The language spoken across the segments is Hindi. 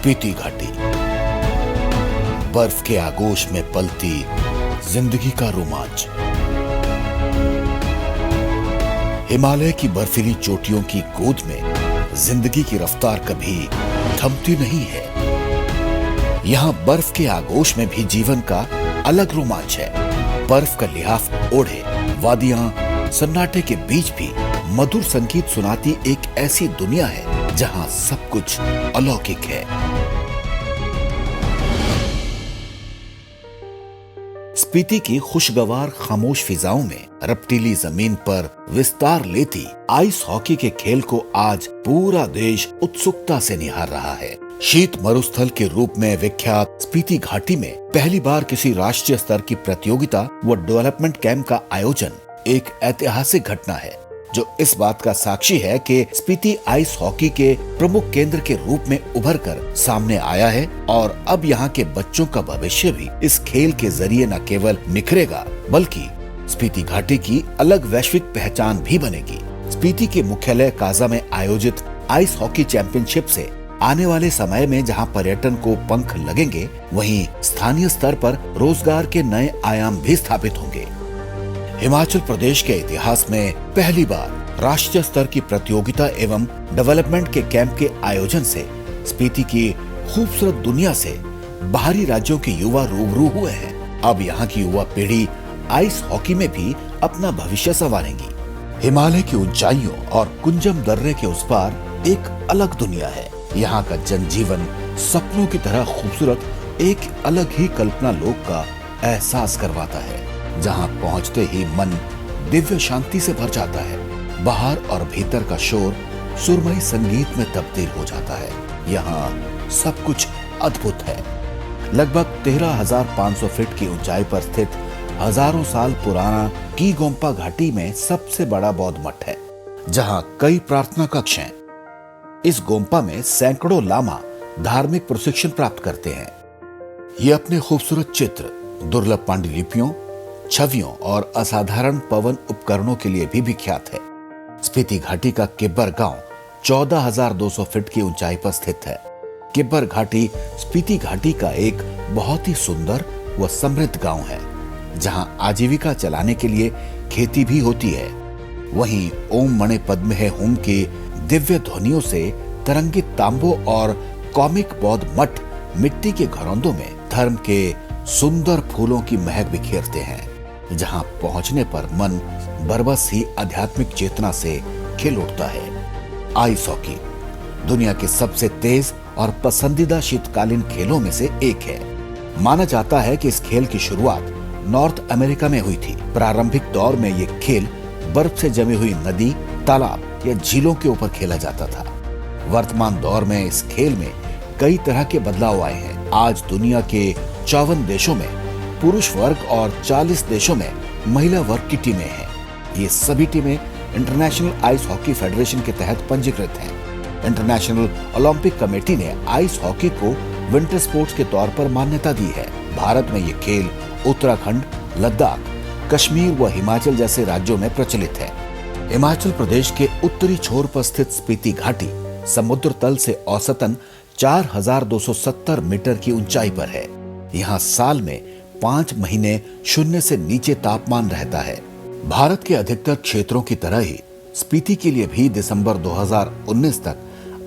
स्पीति घाटी, बर्फ के आगोश में पलती जिंदगी का रोमांच। हिमालय की बर्फीली चोटियों की गोद में जिंदगी की रफ्तार कभी थमती नहीं है। यहाँ बर्फ के आगोश में भी जीवन का अलग रोमांच है। बर्फ का लिहाफ ओढ़े वादियां सन्नाटे के बीच भी मधुर संगीत सुनाती एक ऐसी दुनिया है जहाँ सब कुछ अलौकिक है। स्पीति की खुशगवार खामोश फिजाओं में रपटीली जमीन पर विस्तार लेती आइस हॉकी के खेल को आज पूरा देश उत्सुकता से निहार रहा है। शीत मरुस्थल के रूप में विख्यात स्पीति घाटी में पहली बार किसी राष्ट्रीय स्तर की प्रतियोगिता व डेवलपमेंट कैंप का आयोजन एक ऐतिहासिक घटना है, जो इस बात का साक्षी है कि स्पीति आइस हॉकी के प्रमुख केंद्र के रूप में उभर कर सामने आया है और अब यहाँ के बच्चों का भविष्य भी इस खेल के जरिए न केवल निखरेगा बल्कि स्पीति घाटी की अलग वैश्विक पहचान भी बनेगी। स्पीति के मुख्यालय काजा में आयोजित आइस हॉकी चैंपियनशिप से आने वाले समय में जहां पर्यटन को पंख लगेंगे, वहीं स्थानीय स्तर पर रोजगार के नए आयाम भी स्थापित होंगे। हिमाचल प्रदेश के इतिहास में पहली बार राष्ट्रीय स्तर की प्रतियोगिता एवं डेवलपमेंट के कैंप के आयोजन से स्पीति की खूबसूरत दुनिया से बाहरी राज्यों के युवा रूबरू हुए हैं। अब यहाँ की युवा पीढ़ी आइस हॉकी में भी अपना भविष्य संवारेंगी। हिमालय की ऊंचाइयों और कुंजम दर्रे के उस पार एक अलग दुनिया है। यहाँ का जनजीवन सपनों की तरह खूबसूरत एक अलग ही कल्पना लोक का एहसास करवाता है, जहाँ पहुँचते ही मन दिव्य शांति से भर जाता है। बाहर और भीतर का शोर सुरमई संगीत में तब्दील हो जाता है। यहाँ सब कुछ अद्भुत है। लगभग 13,500 फीट की ऊंचाई पर स्थित हजारों साल पुराना की गोम्पा घाटी में सबसे बड़ा बौद्ध मठ है, जहाँ कई प्रार्थना कक्ष हैं। इस गोम्पा में सैकड़ों लामा धार्मिक प्रशिक्षण प्राप्त करते हैं। ये अपने खूबसूरत चित्र, दुर्लभ पांडुलिपियों, छवियों और असाधारण पवन उपकरणों के लिए भी विख्यात है। स्पीति घाटी का किब्बर गांव 14,200 फीट की ऊंचाई पर स्थित है। किब्बर घाटी स्पीति घाटी का एक बहुत ही सुंदर व समृद्ध गांव है, जहां आजीविका चलाने के लिए खेती भी होती है। वहीं ओम मणि पद्म है हुम की दिव्य ध्वनियों से तरंगित तांबों और कॉमिक बौद्ध मठ मिट्टी के घरौंदों में धर्म के सुंदर फूलों की महक बिखेरते हैं, जहां पहुंचने पर मन बरबस ही आध्यात्मिक चेतना से खिल उठता है। आइस हॉकी दुनिया के सबसे तेज और पसंदीदा शीतकालीन खेलों में से एक है। माना जाता है कि इस खेल की शुरुआत नॉर्थ अमेरिका में हुई थी। प्रारंभिक दौर में ये खेल बर्फ से जमी हुई नदी, तालाब या झीलों के ऊपर खेला जाता था। वर्तमान दौर में इस खेल में कई तरह के बदलाव आए हैं। आज दुनिया के 54 देशों में पुरुष वर्ग और 40 देशों में महिला वर्ग की टीमें हैं। ये सभी टीमें इंटरनेशनल आइस हॉकी फेडरेशन के तहत पंजीकृत हैं। इंटरनेशनल ओलंपिक कमेटी ने आइस हॉकी को विंटर स्पोर्ट्स के तौर पर मान्यता दी है। भारत में ये खेल उत्तराखंड, लद्दाख, कश्मीर व हिमाचल जैसे राज्यों में प्रचलित है। हिमाचल प्रदेश के उत्तरी छोर पर स्थित स्पीति घाटी समुद्र तल से औसतन 4,270 मीटर की ऊंचाई पर है। यहाँ साल में 5 महीने शून्य से नीचे तापमान रहता है। भारत के अधिकतर क्षेत्रों की तरह ही स्पीति के लिए भी दिसंबर 2019 तक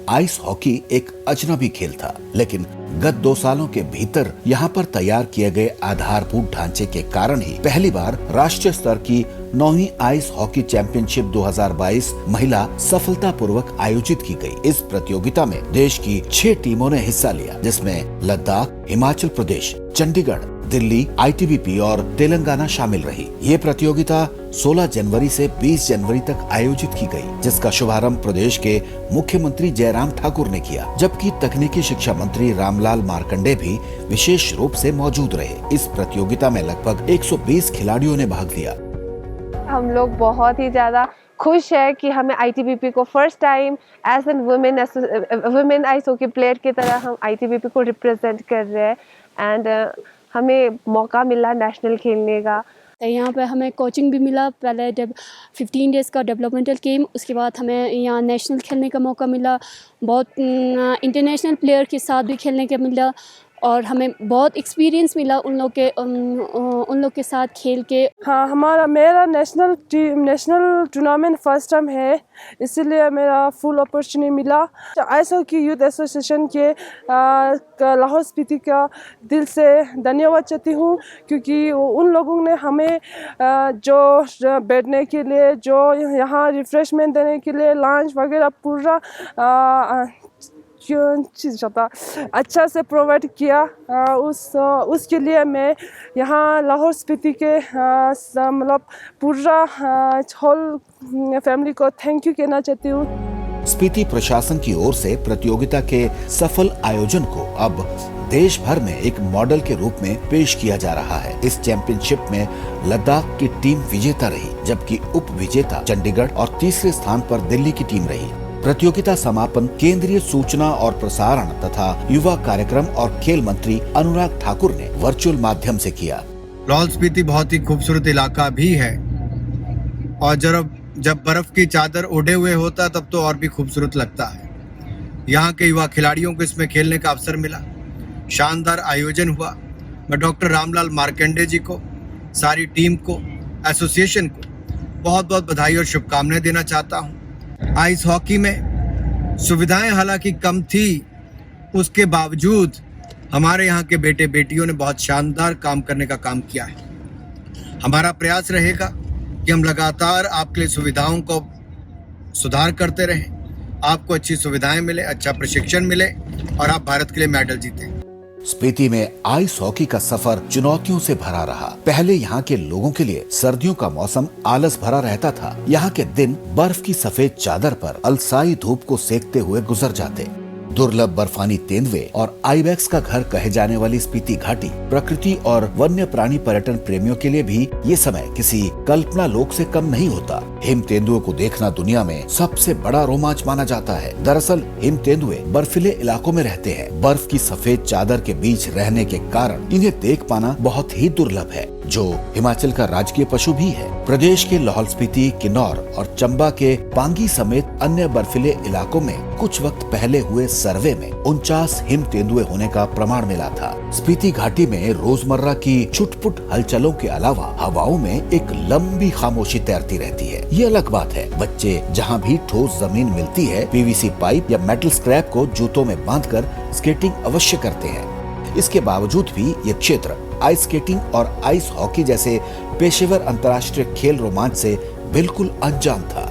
आइस हॉकी एक अजनबी खेल था, लेकिन गत 2 सालों के भीतर यहाँ पर तैयार किए गए आधारभूत ढांचे के कारण ही पहली बार राष्ट्रीय स्तर की 9वीं आइस हॉकी चैंपियनशिप 2022 महिला सफलतापूर्वक आयोजित की गई। इस प्रतियोगिता में देश की 6 टीमों ने हिस्सा लिया, जिसमें लद्दाख, हिमाचल प्रदेश, चंडीगढ़, दिल्ली, आईटीबीपी और तेलंगाना शामिल रही। ये प्रतियोगिता 16 जनवरी से 20 जनवरी तक आयोजित की गई, जिसका शुभारंभ प्रदेश के मुख्यमंत्री जयराम ठाकुर ने किया, जबकि तकनीकी शिक्षा मंत्री रामलाल मार्कंडे भी विशेष रूप से मौजूद रहे। इस प्रतियोगिता में लगभग 120 खिलाड़ियों ने भाग लिया। हम लोग बहुत ही ज्यादा खुश है कि हमें आईटीबीपी को first time as an women ice hockey player की तरह हम आईटीबीपी को रिप्रेजेंट कर रहे हैं एंड हमें मौका मिला नेशनल खेलने का। तो यहाँ पे हमें कोचिंग भी मिला। पहले 15 डेज़ का डेवलपमेंटल कैंप, उसके बाद हमें यहाँ नेशनल खेलने का मौका मिला। बहुत इंटरनेशनल प्लेयर के साथ भी खेलने का मिला और हमें बहुत एक्सपीरियंस मिला उन लोग के साथ खेल के। हाँ, मेरा नेशनल टूर्नामेंट फर्स्ट टाइम है, इसीलिए मेरा फुल अपॉर्चुनिटी मिला। आइस हॉकी यूथ एसोसिएशन के लाहौल स्पीति का दिल से धन्यवाद चाहती हूँ, क्योंकि उन लोगों ने हमें जो बैठने के लिए, जो यहाँ रिफ्रेशमेंट देने के लिए, लंच वगैरह पूरा चीज़ अच्छा से प्रोवाइड किया। उसके लिए मैं यहाँ लाहौल स्पीति के मतलब पूरा होल फैमिली को थैंक यू कहना चाहती हूँ। स्पीति प्रशासन की ओर से प्रतियोगिता के सफल आयोजन को अब देश भर में एक मॉडल के रूप में पेश किया जा रहा है। इस चैंपियनशिप में लद्दाख की टीम विजेता रही, जबकि उप विजेता चंडीगढ़ और तीसरे स्थान पर दिल्ली की टीम रही। प्रतियोगिता समापन केंद्रीय सूचना और प्रसारण तथा युवा कार्यक्रम और खेल मंत्री अनुराग ठाकुर ने वर्चुअल माध्यम से किया। लाहौल स्पीति बहुत ही खूबसूरत इलाका भी है और जब बर्फ की चादर ओढ़े हुए होता तब तो और भी खूबसूरत लगता है। यहाँ के युवा खिलाड़ियों को इसमें खेलने का अवसर मिला, शानदार आयोजन हुआ। मैं डॉक्टर रामलाल मार्कंडे जी को, सारी टीम को, एसोसिएशन को बहुत बहुत बधाई और शुभकामनाएं देना चाहता हूँ। आइस हॉकी में सुविधाएं हालांकि कम थी, उसके बावजूद हमारे यहाँ के बेटे बेटियों ने बहुत शानदार काम करने का काम किया है। हमारा प्रयास रहेगा कि हम लगातार आपके लिए सुविधाओं को सुधार करते रहें, आपको अच्छी सुविधाएं मिले, अच्छा प्रशिक्षण मिले और आप भारत के लिए मेडल जीतें। स्पीति में आइस हॉकी का सफर चुनौतियों से भरा रहा। पहले यहाँ के लोगों के लिए सर्दियों का मौसम आलस भरा रहता था। यहाँ के दिन बर्फ की सफेद चादर पर अलसाई धूप को सेकते हुए गुजर जाते। दुर्लभ बर्फानी तेंदुए और आइबेक्स का घर कहे जाने वाली स्पीति घाटी प्रकृति और वन्य प्राणी पर्यटन प्रेमियों के लिए भी ये समय किसी कल्पना लोक से कम नहीं होता। हिम तेंदुओं को देखना दुनिया में सबसे बड़ा रोमांच माना जाता है। दरअसल हिम तेंदुए बर्फीले इलाकों में रहते हैं। बर्फ की सफेद चादर के बीच रहने के कारण इन्हें देख पाना बहुत ही दुर्लभ है, जो हिमाचल का राजकीय पशु भी है। प्रदेश के लाहौल स्पीति, किन्नौर और चंबा के पांगी समेत अन्य बर्फीले इलाकों में कुछ वक्त पहले हुए सर्वे में 49 हिम तेंदुए होने का प्रमाण मिला था। स्पीति घाटी में रोजमर्रा की छुटपुट हलचलों के अलावा हवाओं में एक लंबी खामोशी तैरती रहती है। ये अलग बात है, बच्चे जहाँ भी ठोस जमीन मिलती है पीवीसी पाइप या मेटल स्क्रैप को जूतों में बांधकर स्केटिंग अवश्य करते हैं। इसके बावजूद भी ये क्षेत्र आइस स्केटिंग और आइस हॉकी जैसे पेशेवर अंतर्राष्ट्रीय खेल रोमांच से बिल्कुल अनजान था।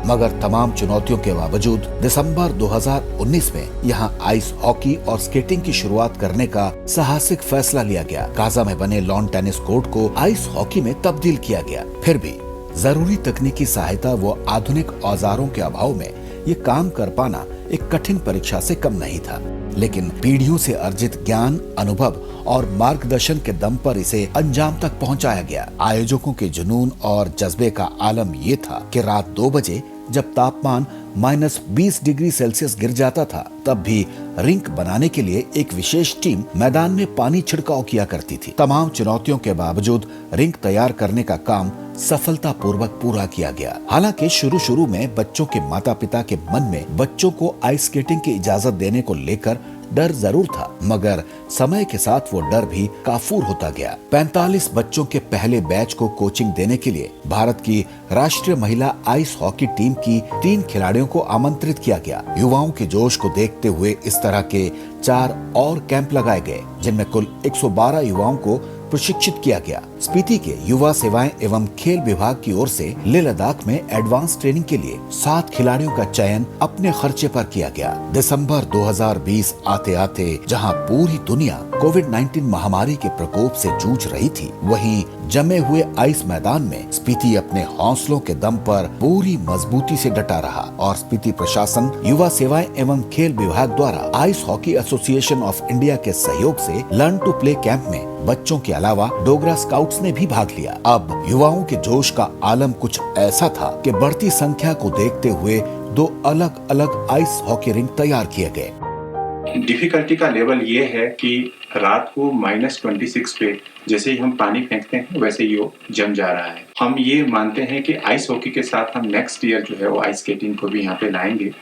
मगर तमाम चुनौतियों के बावजूद दिसंबर 2019 में यहाँ आइस हॉकी और स्केटिंग की शुरुआत करने का साहसिक फैसला लिया गया। गाजा में बने लॉन टेनिस कोर्ट को आइस हॉकी में तब्दील किया गया। फिर भी जरूरी तकनीकी सहायता व आधुनिक औजारों के अभाव में ये काम कर पाना एक कठिन परीक्षा से कम नहीं था। लेकिन पीढ़ियों से अर्जित ज्ञान, अनुभव और मार्गदर्शन के दम पर इसे अंजाम तक पहुंचाया गया। आयोजकों के जुनून और जज्बे का आलम ये था कि रात 2 बजे जब तापमान -20 डिग्री सेल्सियस गिर जाता था, तब भी रिंक बनाने के लिए एक विशेष टीम मैदान में पानी छिड़काव किया करती थी। तमाम चुनौतियों के बावजूद रिंक तैयार करने का काम सफलतापूर्वक पूरा किया गया। हालांकि शुरू में बच्चों के माता पिता के मन में बच्चों को आइस स्केटिंग की इजाजत देने को लेकर डर जरूर था, मगर समय के साथ वो डर भी काफूर होता गया। 45 बच्चों के पहले बैच को कोचिंग देने के लिए भारत की राष्ट्रीय महिला आइस हॉकी टीम की 3 खिलाड़ियों को आमंत्रित किया गया। युवाओं के जोश को देखते हुए इस तरह के 4 और कैंप लगाए गए, जिनमें कुल 112 युवाओं को प्रशिक्षित किया गया। स्पीति के युवा सेवाएं एवं खेल विभाग की ओर से लेह लद्दाख में एडवांस ट्रेनिंग के लिए 7 खिलाड़ियों का चयन अपने खर्चे पर किया गया। दिसंबर 2020 आते आते जहां पूरी दुनिया कोविड-19 महामारी के प्रकोप से जूझ रही थी, वहीं जमे हुए आइस मैदान में स्पीति अपने हौसलों के दम पर पूरी मजबूती से डटा रहा और स्पीति प्रशासन, युवा सेवाएं एवं खेल विभाग द्वारा ice hockey association of India के सहयोग से लर्न टू प्ले कैंप में बच्चों के अलावा डोगरा स्काउट्स ने भी भाग लिया। अब युवाओं के जोश का आलम कुछ ऐसा था कि बढ़ती संख्या को देखते हुए 2 अलग अलग आइस हॉकी रिंक तैयार किए गए। डिफिकल्टी का लेवल ये है कि रात को -26 पे जैसे ही हम पानी फेंकते हैं वैसे ही वो जम जा रहा है। हम ये मानते हैं कि आइस हॉकी के साथ हम नेक्स्ट ईयर जो है वो आइस स्केटिंग को भी यहाँ पे लाएंगे।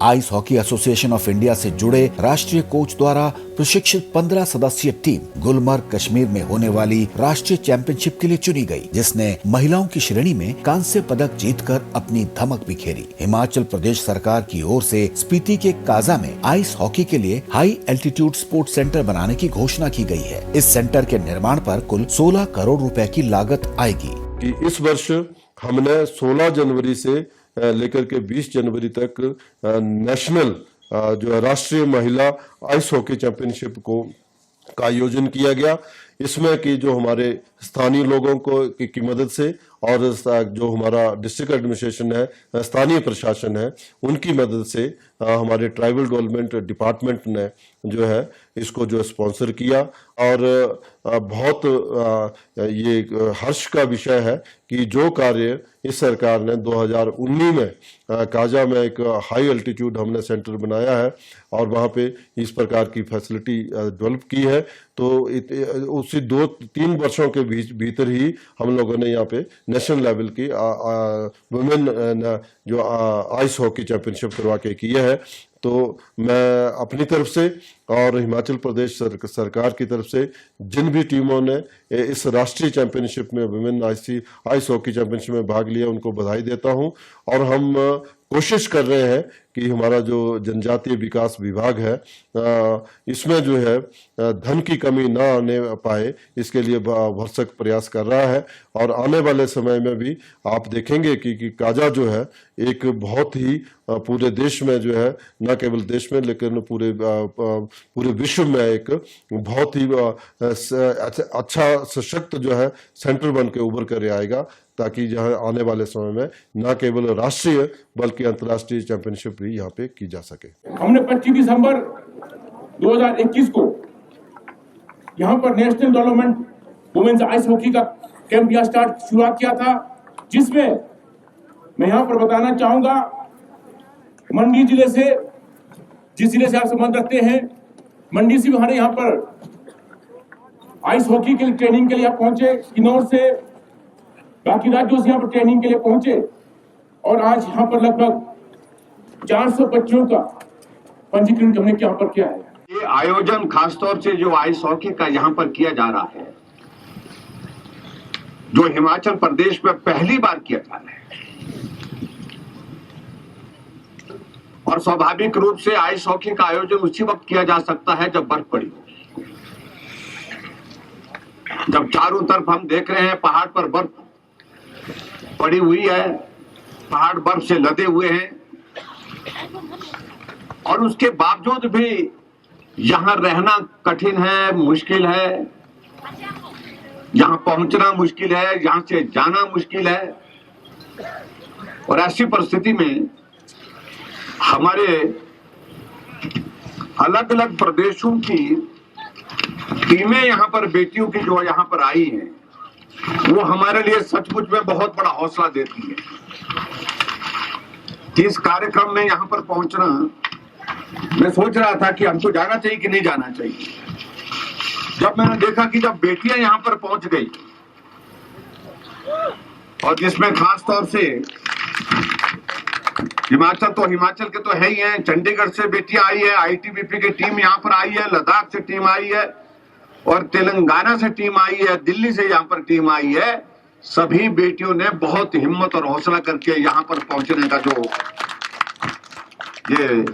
Ice hockey association of India से जुड़े राष्ट्रीय कोच द्वारा प्रशिक्षित 15 सदस्यीय टीम गुलमर्ग कश्मीर में होने वाली राष्ट्रीय चैंपियनशिप के लिए चुनी गई, जिसने महिलाओं की श्रेणी में कांस्य पदक जीतकर अपनी धमक बिखेरी। हिमाचल प्रदेश सरकार की ओर से स्पीति के काजा में आइस हॉकी के लिए हाई एल्टीट्यूड स्पोर्ट्स सेंटर बनाने की घोषणा की गई है। इस सेंटर के निर्माण पर कुल 16 करोड़ रुपए की लागत आएगी। कि इस वर्ष हमने 16 जनवरी से लेकर के 20 जनवरी तक नेशनल जो राष्ट्रीय महिला आइस हॉकी चैंपियनशिप का आयोजन किया गया। इसमें कि जो हमारे स्थानीय लोगों की मदद से और जो हमारा डिस्ट्रिक्ट एडमिनिस्ट्रेशन है, स्थानीय प्रशासन है, उनकी मदद से हमारे ट्राइबल डेवलपमेंट डिपार्टमेंट ने जो है इसको जो स्पॉन्सर किया। और बहुत ये हर्ष का विषय है कि जो कार्य इस सरकार ने 2019 में काजा में एक हाई एल्टीट्यूड हमने सेंटर बनाया है और वहाँ पे इस प्रकार की फैसिलिटी डेवलप की है, तो उसी 2-3 वर्षों के भीतर ही हम लोगों ने यहाँ पे नेशनल लेवल की वुमेन जो आइस हॉकी चैंपियनशिप करवा के की है। तो मैं अपनी तरफ से और हिमाचल प्रदेश सरकार की तरफ से जिन भी टीमों ने इस राष्ट्रीय चैंपियनशिप में वुमेन आइस हॉकी चैंपियनशिप में भाग लिया उनको बधाई देता हूं। और हम कोशिश कर रहे हैं कि हमारा जो जनजातीय विकास विभाग है इसमें जो है धन की कमी ना आने पाए, इसके लिए भरसक प्रयास कर रहा है। और आने वाले समय में भी आप देखेंगे कि काजा जो है एक बहुत ही पूरे देश में जो है, न केवल देश में लेकिन पूरे विश्व में एक बहुत ही अच्छा सशक्त जो है सेंटर बन के उभर कर आएगा, ताकि जहां आने वाले समय में न केवल राष्ट्रीय बल्कि अंतर्राष्ट्रीय चैंपियनशिप भी यहाँ पे की जा सके। हमने 25 दिसंबर 2021 को यहाँ पर national development women's ice hockey का कैंप यहाँ शुरुआत किया था, जिसमें मैं यहाँ पर बताना चाहूंगा मंडी जिले से, जिस जिले से आप संबंध रखते हैं, मंडी से हमारे यहाँ पर आइस हॉकी के लिए ट्रेनिंग के लिए आप पहुंचे, किन्नौर से बाकी राज्यों से यहाँ पर ट्रेनिंग के लिए पहुंचे और आज यहाँ पर लगभग 400 बच्चों का पंजीकरण हमने यहाँ पर किया है। ये आयोजन खासतौर से जो आइस हॉकी का यहाँ पर किया जा रहा है, जो हिमाचल प्रदेश में पहली बार किया जा रहा है, और स्वाभाविक रूप से आइस हॉकी का आयोजन उसी वक्त किया जा सकता है जब बर्फ पड़ी हो, जब चारों तरफ हम देख रहे हैं पहाड़ पर बर्फ पड़ी हुई है, पहाड़ बर्फ से लदे हुए हैं, और उसके बावजूद भी यहां रहना कठिन है, मुश्किल है, यहां पहुंचना मुश्किल है, यहां से जाना मुश्किल है। और ऐसी परिस्थिति में हमारे अलग अलग प्रदेशों की टीमें यहां पर बेटियों की जो यहां पर आई हैं, वो हमारे लिए सचमुच में बहुत बड़ा हौसला देती है। इस कार्यक्रम में यहाँ पर पहुंचना, मैं सोच रहा था कि हमको जाना चाहिए कि नहीं जाना चाहिए। जब मैंने देखा कि जब बेटियां यहाँ पर पहुंच गई, और जिसमें खास तौर से हिमाचल के तो है ही हैं, चंडीगढ़ से बेटियां आई है, आईटीबीपी की टीम यहाँ पर आई है, लद्दाख से टीम आई है, और तेलंगाना से टीम आई है, दिल्ली से यहाँ पर टीम आई है। सभी बेटियों ने बहुत हिम्मत और हौसला करके यहाँ पर पहुंचने का जो ये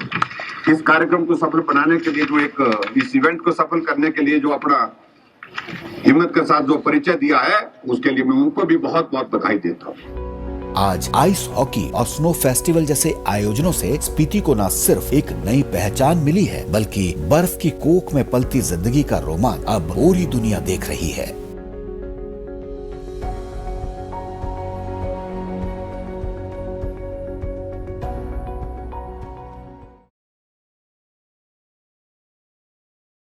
इस कार्यक्रम को सफल बनाने के लिए, जो एक इस इवेंट को सफल करने के लिए जो अपना हिम्मत के साथ जो परिचय दिया है, उसके लिए मैं उनको भी बहुत बहुत बधाई देता हूँ। आज आइस हॉकी और स्नो फेस्टिवल जैसे आयोजनों से स्पीति को न सिर्फ एक नई पहचान मिली है, बल्कि बर्फ की कोख में पलती जिंदगी का रोमांच अब पूरी दुनिया देख रही है।